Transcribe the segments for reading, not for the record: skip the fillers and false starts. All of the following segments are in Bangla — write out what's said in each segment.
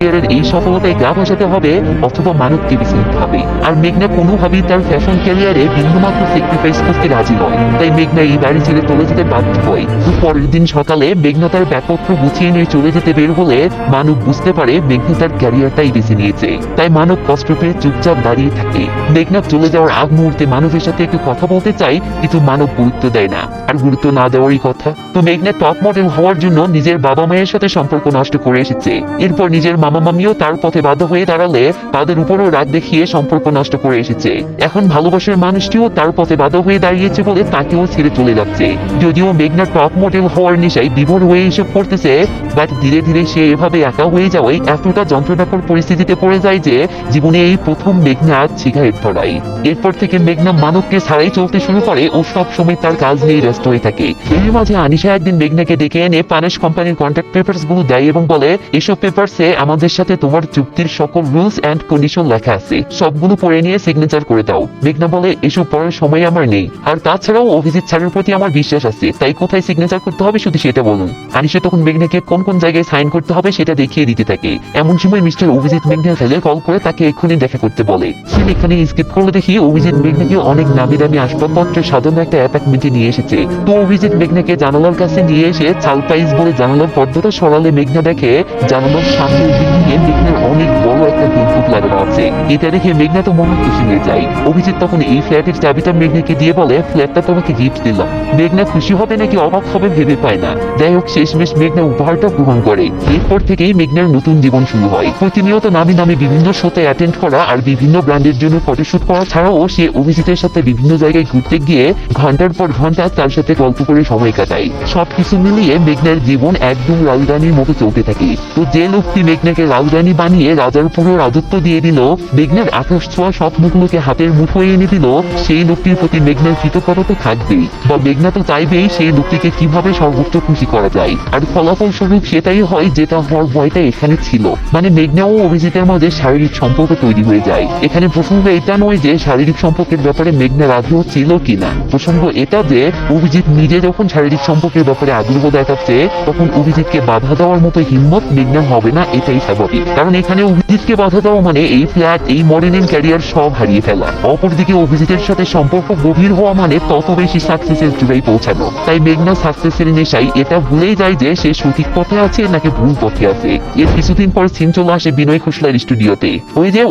এই সফলতায় গা ভাসাতে হবে অথবা মানবকে বেছে নিতে হবে। আর মেঘনা কোনোভাবেই তার ফ্যাশন ক্যারিয়ারে বিন্দুমাত্র স্যাক্রিফাইস করতে রাজি নয়। তাই মেঘনা এই বাড়ি ছেড়ে চলে যেতে বাধ্য হয়। তো পরের দিন সকালে মেঘনা তার ব্যাগপত্র গুছিয়ে নিয়ে চলে যেতে বের হলে মানব বুঝতে পারে মেঘনা তার ক্যারিয়ারটাই বেছে নিয়েছে। তাই মানব কষ্ট পেয়ে চুপচাপ দাঁড়িয়ে থাকে। মেঘনা চলে যাওয়ার আগ মুহূর্তে মানবের সাথে একটু কথা বলতে চাই, কিন্তু মানব গুরুত্ব দেয় না। আর গুরুত্ব না দেওয়ারই কথা। তো মেঘনা টপ মডেল হওয়ার জন্য নিজের বাবা মায়ের সাথে সম্পর্ক নষ্ট করে এসেছে। এরপর নিজের মামা মামিও তার পথে বাধ্য হয়ে দাঁড়ালে তাদের উপরও রাগ দেখিয়ে সম্পর্ক নষ্ট করে এসেছে। এখন ভালোবাসার মানুষটিও তার পথে বাধ্য হয়ে দাঁড়িয়েছে বলে তাকেও ছেড়ে চলে যাচ্ছে। যদিও মেঘনা টপ মডেল হওয়ার নেশায় বিভোর হয়ে এসব করতেছে, বাট ধীরে ধীরে সে এভাবে একা হয়ে যাওয়ায় এতটা যন্ত্রণাকর পরিস্থিতিতে পড়ে যায় যে জীবনে এই প্রথম মেঘনা আজ সিগারেট ধরায়। এরপর থেকে মেঘনা মানবকে ছাড়াই চলতে শুরু করে ও সব সময় তার কাজ নিয়ে ব্যস্ত হয়ে থাকে। এর মাঝে আনিশা একদিন মেঘনাকে ডেকে এনে পানেশ কোম্পানির কন্ট্রাক্ট পেপারস গুলো দেয় এবং বলে, এসব পেপারসে আমাদের সাথে তোমার চুক্তির সকল রুলস এন্ড কন্ডিশন লেখা আছে, সবগুলো পড়ে নিয়ে সিগনেচার করে দাও। মেঘনা বলে, এসব পড়ার সময় আমার নেই, আর তাছাড়াও অভিজিৎ স্যারের প্রতি আমার বিশ্বাস আছে, তাই কোথায় সিগনেচার করতে হবে শুধু সেটা বলুন। আনিশা তখন মেঘনাকে কোন কোন জায়গায় সাইন করতে হবে সেটা দেখিয়ে দিতে থাকে। এমন সময় মিস্টার অভিজিৎ মেঘনা ফেলে কল করে তাকে এক্ষুনি দেখা করতে বলে। সে এখানে স্কিপ করলে দেখি অভিজিৎ মেঘনাকে অনেক নামি দামি আসবাবপত্রের সাধারণ একটা অ্যাপার্টমেন্টে নিয়ে এসেছে। তো অভিজিৎ মেঘনাকে জানালার কাছে নিয়ে এসে সারপ্রাইজ বলে জানালার পর্দাটা সরালে মেঘনা দেখে জানালার সামনে বিল্ডিংয়ে মেঘনার অনেক বড় একটা বিদ্যুৎ লাগানো আছে। এটা দেখে মেঘনা তো মনে খুশি হয়ে যায়। অভিজিৎ তখন এই ফ্ল্যাটের চাবিটা মেঘনাকে দিয়ে বলে, ফ্ল্যাটটা তোমাকে গিফট দিলাম। মেঘনা খুশি হবে নাকি অবাক হবে ভেবে পায় না। যাই হোক, শেষমেশ মেঘনা উপহারটা গ্রহণ করে। এরপর থেকেই মেঘনার নতুন জীবন শুরু হয়। প্রতিনিয়ত নামি দামি বিভিন্ন শোতে অ্যাটেন্ড করা আর বিভিন্ন ব্র্যান্ডের জন্য ফটোশুট করা ছাড়াও সে অভিজিতের সাথে বিভিন্ন জায়গায় ঘুরতে গিয়ে ঘন্টার পর ঘন্টা তার সাথে গল্প করে সময় কাটায়। সবকিছু মিলিয়ে মেঘনার জীবন একদম রাজধানীর মতো চলতে থাকে। তো যে লোকটি মেঘনাকে রাজধানী বানিয়ে রাজার পুরো রাজত্ব দিয়ে দিল, মেঘনার আকাশ ছোঁয়া স্বপ্নগুলোকে হাতের মুঠোয় এনে দিল, সেই লোকটির প্রতি মেঘনার কৃতজ্ঞতা তো থাকবেই, বা মেঘনা তো চাইবেই সেই লোকটিকে কিভাবে সর্বোচ্চ খুশি করা যায়। আর ফলাফল স্বরূপ সেটাই হয় যেটা হওয়ার ভয়টা এখানে ছিল। মানে মেঘনা ও অভিজিতের মাঝে শারীরিক সম্পর্ক তৈরি হয়ে যায়। এখানে প্রসঙ্গ এটা নয় যে শারীরিক সম্পর্কের ব্যাপারে মেঘনার আগ্রহ ছিল কিনা, প্রসঙ্গ এটা যে অভিজিৎ নিজে যখন শারীরিক সম্পর্কের ব্যাপারে আগ্রহ দেখাচ্ছে তখন অভিজিৎকে বাধা দেওয়ার মতো হিম্মত মেঘনার হবে না, এটাই স্বাভাবিক। কারণ এখানে অভিজিৎকে বাধা দেওয়া মানে এই ফ্ল্যাট, এই মডেলিং ক্যারিয়ার সব হারিয়ে ফেলা। অপরদিকে অভিজিতের সাথে সম্পর্ক গভীর হওয়া মানে তত বেশি সাকসেসের চূড়ায় পৌঁছানো। তাই মেঘনা সাকসেসের নেশায় এটা ভুলেই যায় যে সে সঠিক পথে আছে নাকি ভুল পথে আছে। এর কিছুদিন পর সিন চলে আসে বিনয় খোসলার স্টুডিওতে।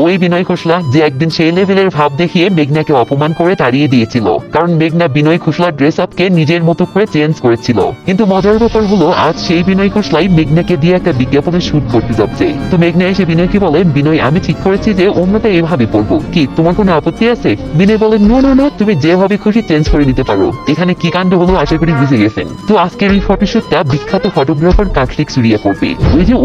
ওই বিনয় খোসলা যে একদিন সেই লেভেলের ভাব দেখিয়ে মেঘনাকে অপমান করে তাড়িয়ে দিয়েছিল, কারণ মেঘনা বিনয় খোসলার ড্রেস আপকে নিজের মতো করে চেঞ্জ করেছিল। কিন্তু মজার ব্যাপার হলো আজ সেই বিনয় খোসলাই মেঘনাকে দিয়ে একটা বিজ্ঞাপনে শুট করতে যাচ্ছে। তো মেঘনা এসে বিনয়কে বলে, বিনয় আমি ঠিক করেছি যে অন্যটা এভাবে পড়বো, কি তোমার কোনো আপত্তি আছে? বিনয় বলে, নো নো নো, তুমি যেভাবে খুশি চেঞ্জ করে নিতে পারো। এখানে কি কাণ্ড হলো আশা করি বুঝে গেছেন। তো আজকের এই ফটোশুটটা বিখ্যাত ফটোগ্রাফার কার্তিক সুরিয়া করবে।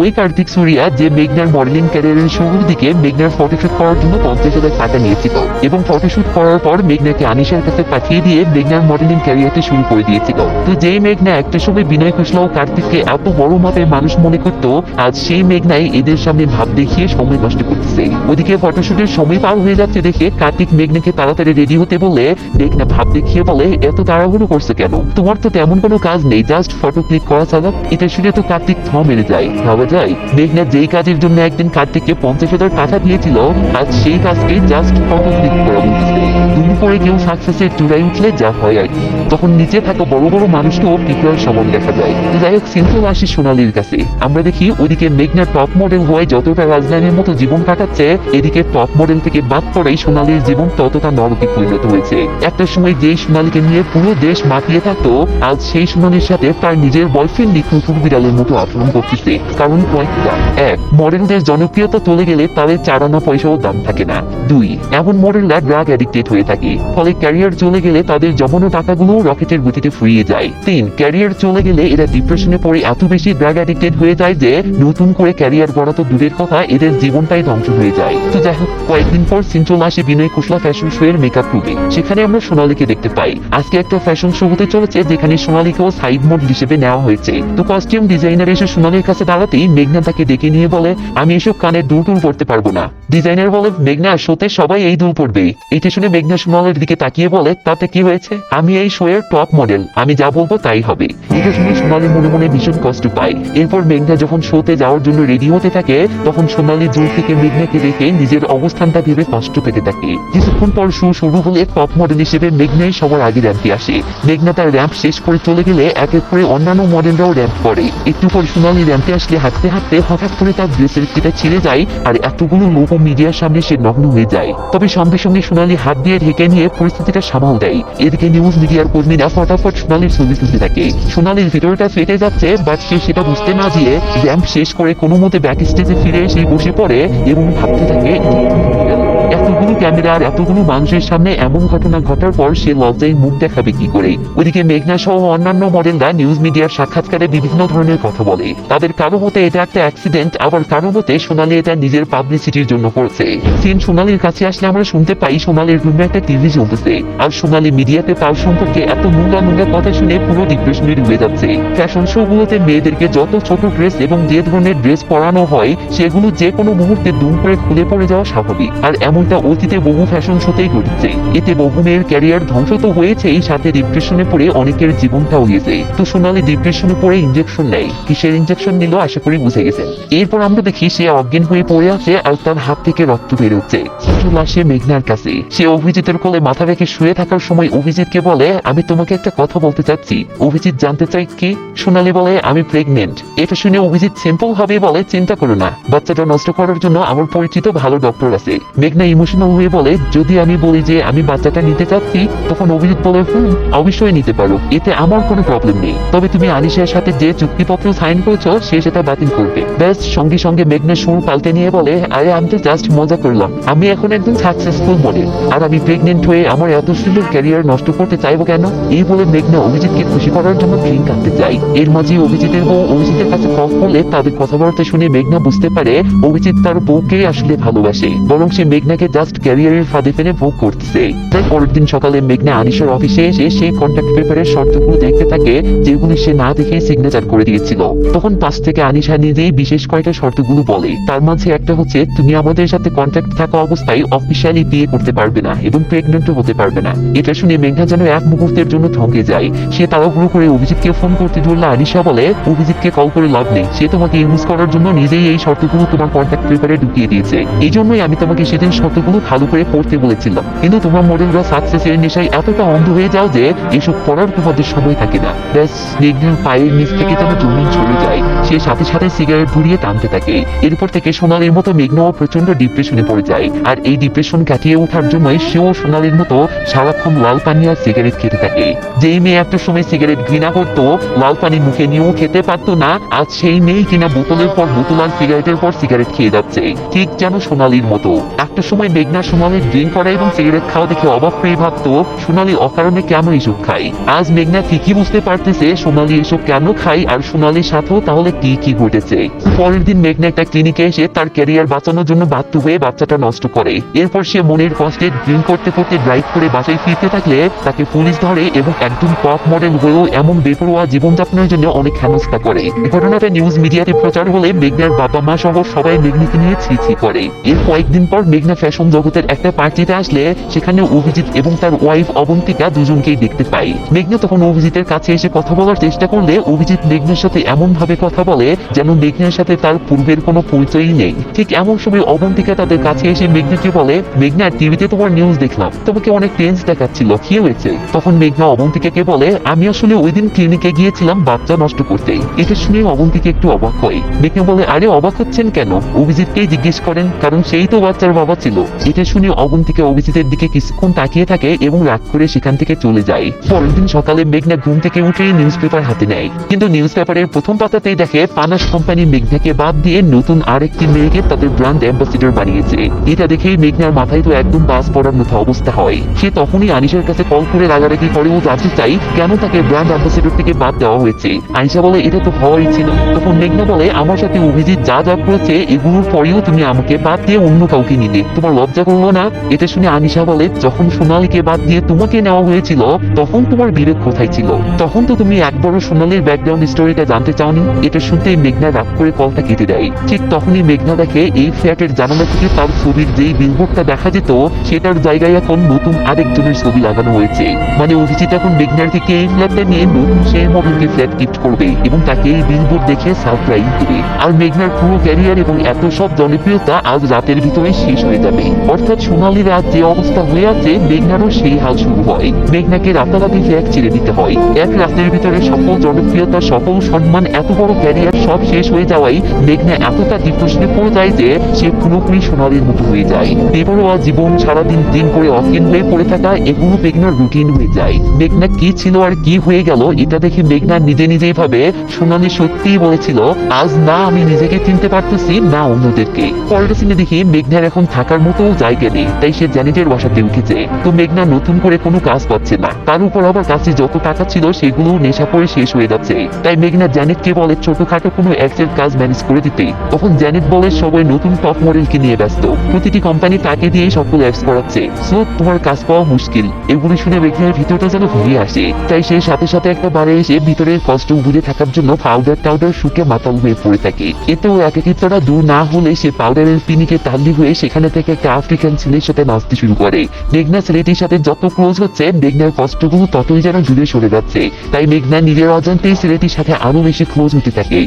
ওই কার্তিক সুরিয়া যে মেঘনার মডেলিং ক্যারিয়ারের শুরুর দিকে মেঘনার ফটোশুট করার জন্য 50,000 টাকা নিয়েছিল এবং ফটোশুট করার পর মেঘনাকে আনিশার কাছে পাঠিয়ে দিয়ে মেঘনার মডেলিং ক্যারিয়ারটি শুরু করে দিয়েছিল। তো যেই মেঘনা একটা সময় বিনয় খোসলা ও কার্তিককে এত বড় মাপের মানুষ মনে করতো, আজ সেই মেঘনাই এদের সামনে ভাব দেখিয়ে সময় নষ্ট করতেছে। ওদিকে ফটোশুটের সময় পার হয়ে যাচ্ছে দেখে কার্তিক মেঘনাকে তাড়াতাড়ি রেডি হতে বললে মেঘনা ভাব দেখিয়ে বলে, এত তাড়াহুড়ো করছে কেন? তোমার তো তেমন কোনো কাজ নেই, জাস্ট ফটো ক্লিক করা ছাড়া। এটা শুনে তো কার্তিক থ মেরে যায়। ভাবা যায় মেঘনা যেই কাজের জন্য একদিন কার্তিককে 50,000 টাকা দিয়েছিল, আজ সেই কাজকে জাস্ট ফটো ক্লিক করা বলতেছে। দুপুরে কেউ সাকসেসের চূড়ায় উঠলে যা হয় আর কি, তখন নিচে থাকা বড় বড় মানুষকেও পিঁপড়ার সমান দেখা যায়। যাই হোক, সিম্পল আসি সোনালির কাছে। আমরা দেখি ওদিকে মেঘনা টপ মডেল হয়ে যতটা রাজধানীর মতো জীবন কাটাচ্ছে, এদিকে টপ মডেল থেকে বাদ পড়াই সোনালির জীবন ততটা নরকে পরিণত হয়েছে। একটা সময় যেই সোনালিকে নিয়ে পুরো দেশ মাতিয়ে থাকতো, আজ সেই সোনালির সাথে তার নিজের বয়ফ্রেন্ড কুকুর বিড়ালের মতো আচরণ করতেছে। কারণ কয়েকটা: এক, মডেলদের জনপ্রিয়তা চলে গেলে তাদের চারানা পয়সাও দাম থাকে না। দুই, এমন মডেলরা ড্রাগ অ্যাডিক্টেড হয়ে থাকে, ফলে ক্যারিয়ার চলে গেলে তাদের জমানো টাকাগুলো রকেটের গতিতে ফুরিয়ে যায়। তিন, ক্যারিয়ার চলে গেলে এরা ডিপ্রেশনে পড়ে এত বেশি ড্রাগ অ্যাডিক্টেড হয়ে যায় যে নতুন করে ক্যারিয়ার গড়া তো দূরের কথা, এদের জীবন জীবনটাই ধ্বংস হয়ে যায়। তো যাই হোক, কয়েকদিন পর সিন চলে আসে বিনয় খোসলা ফ্যাশন শো এর মেকআপ রুমে। সেখানে আমরা সোনালীকে দেখতে পাই। আজকে একটা ফ্যাশন শো হতে চলেছে যেখানে সোনালীকেও সাইড মডেল হিসেবে নেওয়া হয়েছে। তো কস্টিউম ডিজাইনার এসে সোনালীর কাছে দাঁড়াতেই মেঘনা তাকে ডেকে নিয়ে বলে, আমি এসব কানের দুল টুল পড়তে পারবো না। ডিজাইনার বলে, মেঘনা, শোতে সবাই এই দুল পড়বে। এটা শুনে মেঘনা সোনালীর দিকে তাকিয়ে বলে, তাতে কি হয়েছে? আমি এই শো এর টপ মডেল, আমি যা বলবো তাই হবে। এটা শুনে সোনালী মনে মনে ভীষণ কষ্ট পায়। এরপর মেঘনা যখন শোতে যাওয়ার জন্য রেডি হতে থাকে তখন সোনালী দূর থেকে মেঘনাকে দেখে নিজের অবস্থানটা ভেবে কষ্ট পেতে থাকে। কিছুক্ষণ পর শো শুরু হলে টপ মডেল হিসেবে মেঘনাই সবার আগে র্যাম্পে আসে। মেঘনা তার র্যাম্প শেষ করে চলে গেলে এক এক করে অন্যান্য মডেলরাও র্যাম্প করে। একটু পর সোনালী র্যাম্পে আসলে হাঁটতে হাঁটতে হঠাৎ করে তার ড্রেসের ফিতা ছিঁড়ে যায় আর এতগুলো লোক ও মিডিয়ার সামনে সে নগ্ন হয়ে যায়। তবে সঙ্গে সঙ্গে সোনালী হাত দিয়ে ঢেকে নিয়ে পরিস্থিতিটা সামাল দেয়। এদিকে নিউজ মিডিয়ার কর্মীরা ফটাফট সোনালীর ছবি তুলতে থাকে। সোনালীর ভিতরটা ফেটে যাচ্ছে, বাট সে সেটা বুঝতে না দিয়ে র্যাম্প শেষ করে কোনো মতে ব্যাক স্টেজে ফিরে এসে বসে পড়ে এবং ভাবতে থাকে এতগুলো ক্যামেরা আর এতগুলো মানুষের সামনে এমন ঘটনা ঘটার পর সে লজ্জায় মুখ দেখাবে কি করে। ওইদিকে মেঘনা সহ অন্যান্য মডেলরা নিউজ মিডিয়ার সাক্ষাৎকারে বিভিন্ন ধরনের কথা বলে। তাদের কারো মতে এটা একটা অ্যাক্সিডেন্ট, আবার কারো মতে সোনালী এটা নিজের পাবলিসিটির জন্য করছে। সিন সোনালীর কাছে আসলে আমরা শুনতে পাই সোনালীর রুমে একটা টিভি চলতেছে আর সোনালী মিডিয়াতে তার সম্পর্কে এত নোংরা নোংরা কথা শুনে পুরো ডিপ্রেশনে ডুবে যাচ্ছে। ফ্যাশন শো গুলোতে মেয়েদেরকে যত ছোট ড্রেস এবং যে ধরনের ড্রেস পরানো হয় সেগুলো যে কোনো মুহূর্তে দুম করে খুলে পড়ে যাওয়া স্বাভাবিক। আর এমনটা অতীতে বহু ফ্যাশন শোতেই ঘটেছে। এতে বহু মেয়ের ক্যারিয়ার ধ্বংস তো হয়েছেই, সাথে ডিপ্রেশনে পড়ে অনেকের জীবনটাও গেছে। তো সোনালী ডিপ্রেশনে পড়ে ইনজেকশন নেয়। কিসের ইনজেকশন নিল আশা করি বুঝে গেছেন। এরপর আমরা দেখি সে অজ্ঞান হয়ে পড়ে আছে আর তার হাত থেকে রক্ত বেরোচ্ছে। চলে আসে মেঘনার কাছে। সে অভিজিতের কোলে মাথা রেখে শুয়ে থাকার সময় অভিজিৎকে বলে, আমি তোমাকে একটা কথা বলতে চাচ্ছি। অভিজিৎ জানতে চাই কি? সোনালী বলে, আমি প্রেগনেন্ট। এটা শুনে অভিজিৎ সিম্পল ভাবে বলে, চিন্তা করো না, বাচ্চাটা নষ্ট করার জন্য আমার পরিচিত ভালো ডক্টর আছে। মেঘনা ইমোশনাল হয়ে বলে, যদি আমি বলি যে আমি বাচ্চাটা নিতে চাচ্ছি? তখন অভিজিৎ বলে, অবশ্যই নিতে পারো, এতে আমার কোনো প্রবলেম নেই। তবে তুমি আনিশার সাথে যে চুক্তিপত্র সাইন করেছো সে সেটা বাতিল করবে। ব্যাস। সঙ্গে সঙ্গে মেঘনা সুর পাল্টে নিয়ে বলে, আরে আমি তো জাস্ট মজা করলাম, আমি এখন একদম সাকসেসফুল মডেল, আর আমি প্রেগনেন্ট হয়ে আমার এত সুন্দর ক্যারিয়ার নষ্ট করতে চাইবো কেন? এই বলে মেঘনা অভিজিৎকে খুশি করার জন্য ড্রিঙ্ক আনতে চাই। এর মাঝে অভিজিতের বউ অভিজিতের কাছে কল করলে তাদের কথাবার্তা শুনে মেঘনা বুঝতে পারে অভিজিৎ তার বউকে আসলে ভালোবাসে, বরং সে মেঘনাকে জাস্ট ক্যারিয়ারের ফাঁদে ফেলে ভোগ করতেছে। তাই পরের দিন সকালে মেঘনা আনিশার অফিসে এসে সেই কন্ট্রাক্ট পেপারের শর্তগুলো দেখতে থাকে যেগুলি সে না দেখে সিগনেচার করে দিয়েছিল। তখন পাশ থেকে আনিশা নিজেই বিশেষ কয়েকটা শর্তগুলো বলে। তার মাঝে একটা হচ্ছে, তুমি আমাদের সাথে কন্ট্রাক্ট থাকা অবস্থায় অফিসিয়ালি বিয়ে করতে পারবে না এবং প্রেগনেন্টও হতে পারবে না। এটা শুনে মেঘনা যেন এক মুহূর্তের জন্য থমকে যায়। সে তাড়াহুড়ো করে অভিজিৎকে ফোন করতে ধরলে আনিশা বলে, অভিজিৎকে কল করে লাভ নেই, সে তোমাকে ইউজ করার জন্য নিজেই এই শর্তগুলো তোমার কন্ট্রাক্ট পেপারে ঢুকিয়ে দিয়েছে। এই জন্যই আমি তোমাকে সেদিন শর্তগুলো ভালো করে পড়তে বলেছিলাম, কিন্তু তোমার মডেলরা সাকসেসের নেশায় এতটা অন্ধ হয়ে যাও যে এসব পড়ার তোমাদের সময় থাকে না। ব্যাস। মেঘনার পায়ের নিচ থেকে যেন জমিন চলে যায়। সে সাথে সাথে সিগারেট ধরিয়ে টানতে থাকে। এরপর থেকে সোনালীর মতো মেঘনাও প্রচন্ড ডিপ্রেশনে পড়ে যায়। আর এই ডিপ্রেশন কাটিয়ে ওঠার জন্যই সেও সোনালীর মতো সারাক্ষণ লাল পানি আর সিগারেট খেতে থাকে। যেই মেয়ে একটা সময় সিগারেট ঘৃণা করতো, লাল পানি মুখে নিয়েও খেতে পারতো না, আজ সেই মেয়ে কিনা বোতলের পর বোতল আর সিগারেটের পর সিগারেট খেয়ে যাচ্ছে, ঠিক যেন সোনালীর মতো। একটা সময় মেঘনা সোনালীর ড্রিঙ্ক করা এবং সিগারেট খাওয়া দেখে অবাক হয়ে ভাবতো সোনালী অকারণে কেন এসব খায়। আজ মেঘনা ঠিকই বুঝতে পারতেছে সোনালী এসব কেন খায় আর সোনালীর সাথেও তাহলে কি কি ঘটেছে। পরের দিন মেঘনা একটা ক্লিনিকে এসে তার ক্যারিয়ার বাঁচানোর জন্য বাধ্য হয়ে বাচ্চাটা নষ্ট করে। এরপর সে মনের কষ্টে ড্রিঙ্ক করতে করতে ড্রাইভ করে বাসায় ফিরতে থাকলে তাকে পুলিশ ধরে এবং একদম টপ মডেল হয়েও এমন বেপরোয়া জীবনযাপনের জন্য অনেক হেনস্থা করে। ঘটনাটা নিউজ মিডিয়াতে প্রচার হলে মেঘনার বাবা মা সহ সবাই মেঘনাকে নিয়ে ছি ছি করে। এর কয়েকদিন পর মেঘনা ফ্যাশন জগতের একটা পার্টিতে আসলে সেখানে অভিজিৎ এবং তার ওয়াইফ অবন্তিকা দুজনকেই দেখতে পাই। মেঘনা তখন অভিজিতের কাছে এসে কথা বলার চেষ্টা করলে অভিজিৎ মেঘনার সাথে এমন ভাবে কথা বলে যেন মেঘনার সাথে তার পূর্বের কোনো পরিচয়ই নেই। ঠিক এমন সময় অবন্তিকা তাদের কাছে এসে মেঘনাকে বলে, মেঘনা, টিভিতে তোমার নিউজ দেখলাম, তোমাকে অনেক টেন্স দেখাচ্ছিল, কি হয়েছে? তখন মেঘনা অবন্তিকাকে বলে, আমি আসলে ওই দিন ক্লিনিকে গিয়েছিলাম বাচ্চা নষ্ট করতে। এটা শুনে অবন্তিকা একটু অবাক হয়। মেঘনা বলে, আরে অবাক হচ্ছেন কেন? অভিজিৎকেই জিজ্ঞেস করেন, কারণ সেই তো বাচ্চার বাবা ছিল। পেল। এটা শুনে অবন্তিকা অভিজিতের দিকে কিছুক্ষণ তাকিয়ে থাকে এবং রাগ করে সেখান থেকে চলে যায়। পরের দিন সকালে মেঘনা ঘুম থেকে উঠে নিউজ পেপার হাতে নেয়, কিন্তু নিউজ পেপারের প্রথম পাতাতেই দেখে পানাস কোম্পানি মেঘনাকে বাদ দিয়ে নতুন আরেকটি মেয়েকে তাদের ব্র্যান্ড অ্যাম্বাসিডর বানিয়েছে। এটা দেখেই মেঘনার মাথায় তো একদম বাস পড়ার মতো অবস্থা হয়। সে তখনই আনিশার কাছে কল করে রাগারাগি করে ও জানতে চাই কেন তাকে ব্র্যান্ড অ্যাম্বাসিডর থেকে বাদ দেওয়া হয়েছে। আনিশা বলে এটা তো হওয়াই ছিল। তখন মেঘনা বলে আমার সাথে অভিজিৎ যা যা করেছে এগুলোর পরেও তুমি আমাকে বাদ দিয়ে অন্য কাউকে নিলে, তোমার লজ্জা করলো না? এটা শুনে আনিশা বলে যখন সোনালীকে বাদ দিয়ে তোমাকে নেওয়া হয়েছিল তখন তোমার বিবেক কোথায় ছিল? তখন তো তুমি একবারও সোনালীর ব্যাকগ্রাউন্ড স্টোরিটা জানতে চাওনি। এটা শুনতেই মেঘনা রাগ করে কলটা কেটে দেয়। ঠিক তখনই মেঘনা দেখে এই ফ্ল্যাটের জানালা থেকে তার ছবির যেই বিলবোর্ডটা দেখা যেত সেটার জায়গায় এখন নতুন আরেকজনের ছবি লাগানো হয়েছে। মানে অভিজিৎ এখন মেঘনার থেকে এই ফ্ল্যাটটা নিয়ে নতুন সেই মডেলকে ফ্ল্যাট গিফট করবে এবং তাকে এই বিলবোর্ড দেখে সারপ্রাইজ দেবে। আর মেঘনার পুরো ক্যারিয়ার এবং এত সব জনপ্রিয়তা আজ রাতের ভিতরে শেষ হয়ে যাবে। অর্থাৎ সোনালীর আজ যে অবস্থা হয়ে আছে মেঘনারও সেই হাল শুরু হয়। মেঘনাকে রাতারাতি ফ্ল্যাট ছেড়ে দিতে হয়। এক রাতের ভিতরে সকল জনপ্রিয়তা, সকল সম্মান, এত বড় ক্যারিয়ার সব শেষ হয়ে যাওয়ায় মেঘনা এতটা ডিপ্রেশনে পড়ে যায় যে সে পুরোপুরি সোনালীর মতো হয়ে যায়। বেপরোয়া জীবন, সারাদিন দিন করে অজ্ঞান হয়ে পড়ে থাকা, এগুলো মেঘনার রুটিন হয়ে যায়। মেঘনা কি ছিল আর কি হয়ে গেল এটা দেখে মেঘনা নিজে নিজেই ভাবে সোনালী সত্যিই বলেছিল আজ না আমি নিজেকে চিনতে পারতেছি না অন্যদেরকে। পরের সিনে দেখি মেঘনার এখন থাকার মতো জায়গা নেই, তাই সে জ্যানেটের বাসাতে উঠেছে। তো মেঘনা নতুন করে কোনো কাজ পাচ্ছে না, তার উপর আবার কাছে যত টাকা ছিল সেগুলো নেশা করে শেষ হয়ে যাচ্ছে। তাই মেঘনা জ্যানেটকে বলে ছোটখাটো কোনো অ্যাক্সের কাজ ম্যানেজ করে দিতে। তখন জ্যানেট বলে সবাই নতুন টপ মডেলকে নিয়ে ব্যস্ত, প্রতিটি কোম্পানি তাকে দিয়ে সকল অ্যাপস করাচ্ছে, সো তোমার কাজ পাওয়া মুশকিল। এগুলো শুনে মেঘনার ভিতরটা যেন ঘুরিয়ে আসে। তাই সে সাথে সাথে একটা বারে এসে ভিতরের কষ্ট বুঝে থাকার জন্য পাউডার টাউডার শুকে মাতাল হয়ে পড়ে থাকে। এতেও একাকিত্বটা দূর না হলে সে পাউডারের পিনিকে তাল্লি হয়ে সেখানে থেকে একটা আফ্রিকান ছেলের সাথে নাচতে শুরু করে। মেঘনা ছেলেটির সাথে যত ক্লোজ হচ্ছে মেঘনার কষ্টগুলো ততই যেন দূরে সরে যাচ্ছে। তাই মেঘনা নিজের অজান্তেই ছেলেটির সাথে আরো বেশি ক্লোজ হতে থাকে।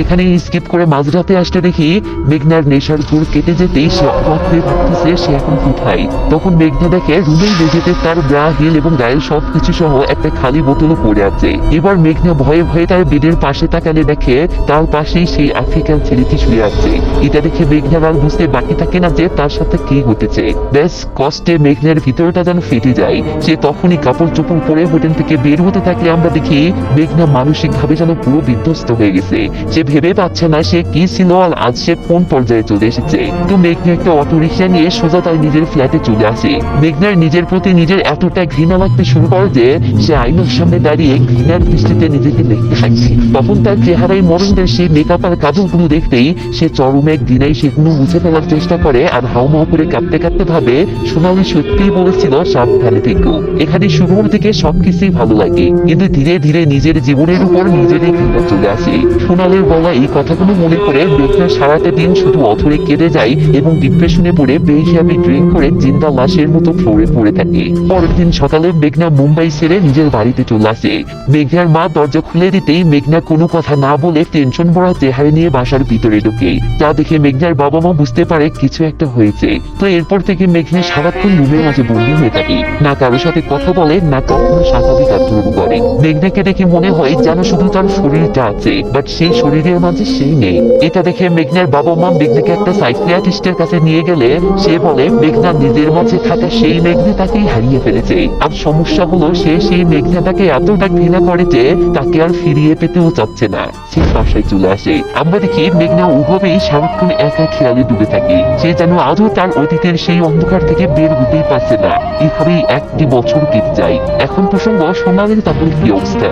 এখানে স্কিপ করে মাঝরাতে আসতে দেখি মেঘনার নেশার ঘুর কেটে যেতেই সে অবাক হয়ে ভাবতেছে সে এখন কোথায়। তখন মেঘনা দেখে রুমের মেঝেতে তার ব্রা, হিল এবং গায়ের সবকিছু সহ একটা খালি বোতলও পড়ে আছে। এবার মেঘনা ভয়ে ভয়ে তার বেডের পাশে তাকালে দেখে তার পাশেই সেই আফ্রিকান ছেলেটি শুয়ে আছে। এটা দেখে মেঘনার আর বুঝতে বাকি থাকে না যে তার সাথে কি ঘটেছে। ব্যাস কষ্টে মেঘনার ভিতরটা যেন ফেটে যায়। সে তখনই কাপড় চোপড় পরে হোটেল থেকে বের হতে থাকলে আমরা দেখি মেঘনা মানসিক ভাবে যেন পুরো বিধ্বস্ত হয়ে গেছে। সে ভেবে পাচ্ছে না সে কি ছিল আর আজ সে কোন পর্যায়ে চলে এসেছে। তো মেঘনা একটা অটো রিক্সা নিয়ে সোজা তার নিজের ফ্ল্যাটে চলে আসে। মেঘনার নিজের প্রতি নিজের এতটা ঘৃণা লাগতে শুরু করে যে সে আয়নার সামনে দাঁড়িয়ে ঘৃণার দৃষ্টিতে নিজেকে দেখতে থাকছে। তখন তার চেহারায় মরণদের সেই মেকআপ আর কাজলগুলো দেখতেই সে চরমে ঘৃণায় সেগুলো মুছে ফেলার চেষ্টা করে আর হাউমাউ করে কাঁপতে কাঁপতে ভাবে সোনালী সত্যিই বলেছিল সাবধানে থেকো। এখানে শুরুর দিকে সবকিছুই ভালো লাগে, কিন্তু ধীরে ধীরে নিজের জীবনের উপর নিজেরই ঘৃণা চলে আসে। সোনালীর বলা এই কথাগুলো মনে করে মেঘনা সারাটা দিন শুধু অথরে কেঁদে যায় এবং ডিপ্রেশনে পড়ে বেহিসাবি ড্রিঙ্ক করে জিন্দা লাশের মতো ফ্লোরে পড়ে থাকে। পরের দিন সকালে মেঘনা মুম্বাই ছেড়ে নিজের বাড়িতে চলে আসে। মেঘনার মা দরজা খুলে দিতেই মেঘনা কোনো কথা না বলে টেনশন ভরা চেহারা নিয়ে বাসার ভিতরে ঢোকে। যা দেখে মেঘনার বাবা মা বুঝতে পারে কিছু একটা হয়েছে। তো এরপর থেকে মেঘনা সারাক্ষণ রুমের মাঝে বন্দী হয়ে থাকে, না কারোর সাথে কথা বলে না কখনো স্বাভাবিক আচরণ করে। মেঘনাকে দেখে মনে হয় যেন শুধু তার শরীরটা আছে, বাট সেই শরীরের মাঝে সেই নেই। এটা দেখে মেঘনার বাবা মা মেঘনাকে একটা সাইকিয়াট্রিস্টের কাছে নিয়ে গেলে সে বলে মেঘনা নিজের মাঝে থাকা সেই মেঘনাটাকেই হারিয়ে ফেলেছে। আর সমস্যা হলো সে সেই মেঘনাটাকে এতটা ঘৃণা করে যে তাকে আর ফিরিয়ে পেতেও চাচ্ছে না। সে বাসায় চলে আসে। আমরা দেখি মেঘনা ওভাবেই সারাক্ষণ একা খেয়ালে ডুবে থাকে। সে যেন আজও তার অতীতের সেই অন্ধকার থেকে বের হতেই পারছে না। এভাবেই একটি বছর কেটে যায়। এখন প্রসঙ্গ সোনালীর তাদের কি অবস্থা।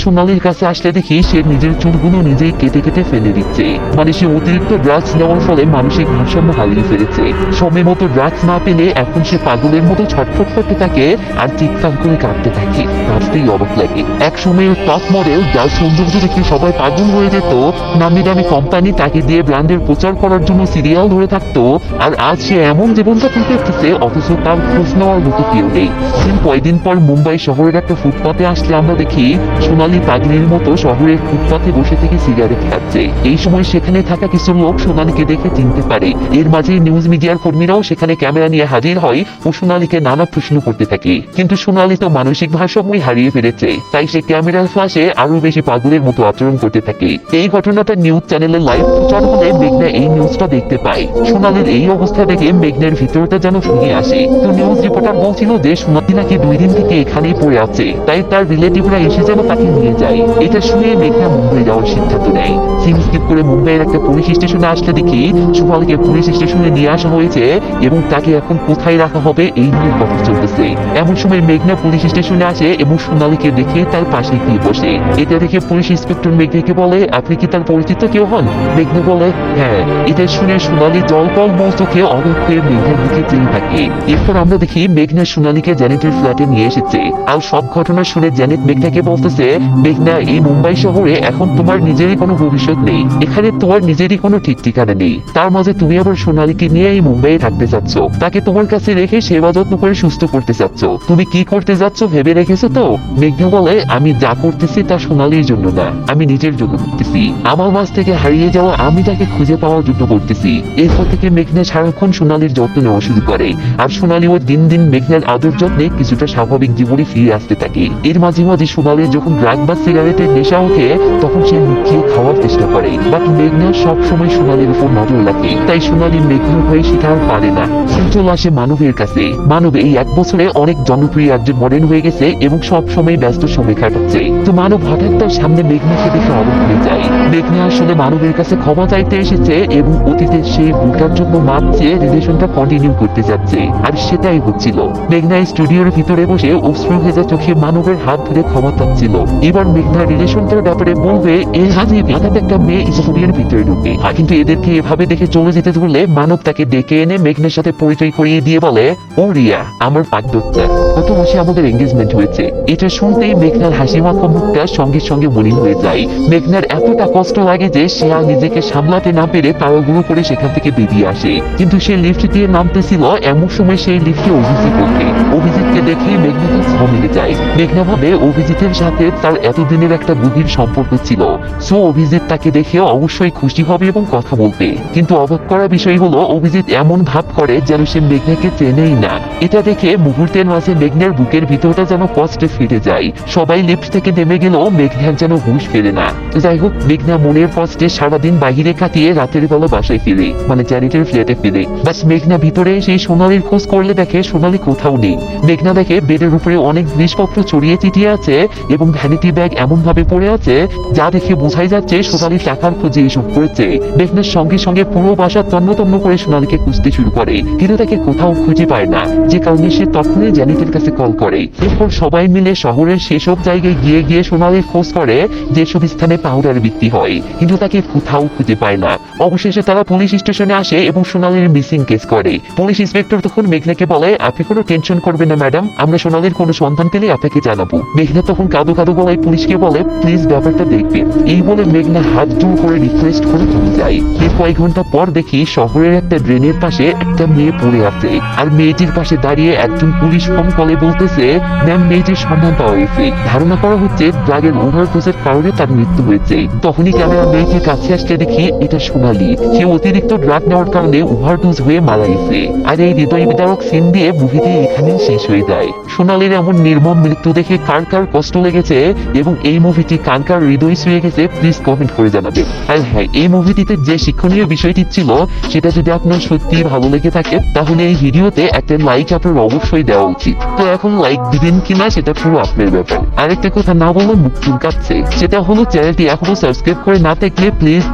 সোনালীর কাছে আসলে দেখি সে নিজের চুলগুলো নিজেই কেটে কেটে ফেলে দিচ্ছে। মানে সে অতিরিক্ত ড্রাগস নেওয়ার ফলে মানসিক ভারসাম্য হারিয়ে ফেলেছে। সময় মতো ড্রাগস না পেলে এখন সে পাগলের মতো ছটফট করতে থাকে আর চিৎকার করে কাঁদতে থাকে। ভাবতেই অবাক লাগে। এক সময়ের টপ মডেল যার সৌন্দর্য দেখে সবাই পাগল হয়ে যেত, নামি দামি কোম্পানি তাকে দিয়ে ব্র্যান্ডের প্রচার করার জন্য সিরিয়াল ধরে থাকতো, আর আজ সে এমন জীবনযাপন করতেছে অথচ তার খোঁজ নেওয়ার মতো কেউ নেই। কয়েকদিন পর মুম্বাই শহরের একটা ফুটপাতে আসলে আমরা দেখি সোনালী পাগলির মতো শহরের ফুটপাতে বসে থেকে সিগারেট খাচ্ছে। এই সময় সেখানে থাকা কিছু লোক সোনালীকে দেখে চিনতে পারে। এর মাঝে নিউজ মিডিয়ার কর্মীরাও সেখানে ক্যামেরা নিয়ে হাজির হয় ও সোনালীকে নানা প্রশ্ন করতে থাকে। কিন্তু সোনালী তো মানসিক ভারসাম্যই হারিয়ে ফেলেছে, তাই সে ক্যামেরার ফ্ল্যাশে আরো বেশি পাগলের মতো আচরণ করতে থাকে। এই ঘটনাটা নিউজ চ্যানেলের লাইভ প্রচার হলে মেঘনা এই নিউজটা দেখতে পায়। সোনালীর এই অবস্থা কথা দেখে মেঘনার ভিতরটা যেন ভেঙে আসে। তো নিউজ রিপোর্টার বলছিল যে সোনালি নাকি 2 দিন থেকে এখানেই পড়ে আছে, তাই তার রিলেটিভরা এসে যেন তাকে নিয়ে যায়। এটা শুনে মেঘনা মুম্বাই যাওয়ার সিদ্ধান্ত নেয়। সিন স্কিপ করে মুম্বাইয়ের একটা পুলিশ স্টেশনে আসলে দেখি সোনালিকে পুলিশ স্টেশনে নিয়ে আসা হয়েছে এবং তাকে এখন কোথায় রাখা হবে এই নিয়ে কথা চলতেছে। এমন সময় মেঘনা পুলিশ স্টেশনে আসে এবং সোনালিকে দেখে তার পাশে গিয়ে বসে। এটা দেখে পুলিশ ইন্সপেক্টর মেঘনাকে বলে, আপনি কি তার পরিচিত কেউ হন? মেঘনা বলে, হ্যাঁ। এটা শুনে সোনালি জলকল চোখে অবাক হয়ে মেঘনার দিকে চেয়ে থাকে। এরপর আমরা দেখি মেঘনা সোনালিকে জ্যানেটের ফ্ল্যাটে নিয়ে এসেছে। আর সব ঘটনা শুনে জ্যানেট মেঘনাকে বলতেছে, মেঘনা, এই মুম্বাই শহরে এখন তোমার নিজেরই কোনো ভবিষ্যৎ নেই, এখানে তোমার নিজেরই কোনো ঠিক ঠিকানা নেই। তার মাঝে তুমি আবার সোনালিকে নিয়ে এই মুম্বাইয়ে থাকতে চাচ্ছ, তাকে তোমার কাছে রেখে সেবা যত্ন করে সুস্থ করতে চাচ্ছ। তুমি কি করতে যাচ্ছ ভেবে রেখেছো তো? মেঘনা বলে, আমি যা করতেছি তা সোনালির জন্য না, আমি নিজের জন্য করতেছি। আমার মাঝ থেকে হারিয়ে যাওয়া আমি তাকে খুঁজে পাওয়ার জন্য করতেছি। এরপর থেকে মেঘনা সারাক্ষণ সোনালির যত্ন নেওয়া শুরু করে। আর সোনালিও দিন দিন মেঘনার আদর যত্নে কিছুটা স্বাভাবিক জীবনে ফিরে আসতে থাকে। এর মাঝে মাঝে সোনালির যখন ড্রাগ বা সিগারেটের নেশা ওঠে তখন সে লুকিয়ে খাওয়ার চেষ্টা করে, বাট মেঘনা সবসময় সোনালির উপর নজর রাখে, তাই সোনালি মেঘনার হয়ে সেটা আর পারে না। চলে আসে মানবের কাছে। মানব এই 1 বছরে অনেক জনপ্রিয় একজন মডেল হয়ে গেছে এবং সব সময় ব্যস্ত সময় কাটাচ্ছে। তো মানব হঠাৎ তার সামনে মেঘনাকে দেখে অবাক হয়ে যায়। মেঘনা আসলে মানবের কাছে ক্ষমা চাইতে এসেছে এবং অতীতে সে ভুলটার জন্য মাপ চেয়ে রিলেশনটা কন্টিনিউ করতে যাচ্ছে। আর সেটাই হচ্ছিল। মেঘনা স্টুডিওর ভিতরে বসে অশ্রু ভেজা চোখে মানবের হাত ধরে ক্ষমা চাচ্ছিল। এবার মেঘনা রিলেশনটার ব্যাপারে বলবে, এর হাতে হঠাৎ একটা মেয়ে স্টুডিওর ভিতরে ঢুকে। কিন্তু এদেরকে এভাবে দেখে চলে যেতে ধরলে মানব তাকে ডেকে এনে মেঘনার সাথে পরিচয় করিয়ে দিয়ে বলে, ও রিয়া, আমার পাকদত্তা, গত মাসে আমাদের এঙ্গেজমেন্ট হয়েছে। এটা শুনতেই মেঘনার হাসি মাখা মুখটা সঙ্গে সঙ্গে মলিন হয়ে যায়। মেঘনার এতটা কষ্ট লাগে যে সে আর নিজেকে সামলাতে না পেরে তাড়াহুড়ো করে সেখান থেকে বেরিয়ে আসে। কিন্তু সে লিফট দিয়ে নামতেছিল, এমন সময় সেই লিফটে অভিজিৎ ওঠে। অভিজিৎকে দেখে মেঘনাকে মিলে যায়। মেঘনা ভাবে অভিজিতের সাথে তার এতদিনের একটা গভীর সম্পর্ক ছিল, সো অভিজিৎ তাকে দেখে অবশ্যই খুশি হবে এবং কথা বলবে। কিন্তু অবাক করা বিষয় হলো অভিজিৎ এমন ভাব করে যেন সে মেঘনাকে চেনেই না। এটা দেখে মুহূর্তের মাঝে মেঘনার বুকের ভিতরটা যেন কষ্টে ফিরে যায়। সবাই লিফট থেকে নেমে গেলেও মেঘনার যেন হুঁশ ফেরে না। যাই হোক, মেঘনা মনের কষ্টে সারাদিন বাহিরে কাটিয়ে রাতের বেলা বাসায় ফিরে, মানে জ্যানেটের ফ্ল্যাটে ফিরে। বাস মেঘনা ভিতরে সেই সোনালির খোঁজ করলে দেখে সোনালি কোথাও নেই। মেঘনা দেখে বেডের উপরে অনেক জিনিসপত্র ছড়িয়ে ছিটিয়ে আছে এবং ভ্যানিটি ব্যাগ এমন ভাবে পড়ে আছে যা দেখে বোঝাই যাচ্ছে সোনালি টাকার খোঁজে এইসব করেছে। মেঘনার সঙ্গে সঙ্গে পুরো বাসা তন্ন তন্ন করে সোনালিকে খুঁজতে শুরু করে, কিন্তু তাকে কোথাও খুঁজে পায় না, যে কারণে সে তখনই জ্যানেটের কাছে কল করে। এরপর সবাই মিলে শহরের সেসব জায়গায় গিয়ে গিয়ে সোনালির খোঁজ করে যেসব স্থানে পাউডার বিক্রি হয়, কিন্তু তাকে কোথাও খুঁজে পায় না। অবশেষে তারা পুলিশ স্টেশনে আসে এবং সোনালির মিসিং কেস করে। পুলিশ ইন্সপেক্টর তখন মেঘনাকে বলে, আপনি কোনো টেনশন করবেন না ম্যাডাম, আমরা সোনালির কোনো সন্ধান পেলে আপনাকে জানাবো। মেঘনা তখন কাঁদো কাঁদো গলায় পুলিশকে বলে, প্লিজ ব্যাপারটা দেখবেন। এই বলে মেঘনা হাত জোর করে রিকোয়েস্ট করে চলে যায়। এর কয়েক ঘন্টা পর দেখি শহরের একটা ড্রেনের পাশে একটা মেয়ে পড়ে আছে, আর মেয়েটির পাশে দাঁড়িয়ে একজন পুলিশ ফোন কলে বলতেছে, ম্যাম, মেয়েটির সন্ধান পাওয়া গেছে, ধারণা করা হচ্ছে ড্রাগের ওভারডোজের কারণে তার মৃত্যু হয়েছে। তখনই ক্যামেরা মেয়েটির কাছে আসতে দেখি এটা সোনালি। সে অতিরিক্ত ড্রাগ নেওয়ার কারণে ওভারডোজ হয়ে মারা গেছে। আর এই হৃদয় বিদারক সিন দিয়ে মুভিটি এখানে শেষ হয়ে যায়। সোনালির এমন নির্মম মৃত্যু দেখে কার কার কষ্ট লেগেছে এবং এই মুভিটি কার কার হৃদয় ছুঁয়ে গেছে প্লিজ কমেন্ট করে জানাবেন। আর হ্যাঁ, এই মুভিটিতে যে শিক্ষণীয় বিষয়টি ছিল সেটা যদি আপনার সত্যি ভালো লেগে থাকে তাহলে এই ভিডিওতে একটা লাইক আপনার অবশ্যই দেওয়া উচিত। তো এখন লাইক দিবেন কিনা সেটা পুরো আপনার ব্যাপার। আরেকটা কথা না বলে মুখ চুলকাচ্ছে, সেটা হলো চ্যানেলটি এখনো সাবস্ক্রাইব করে না থাকলে প্লিজ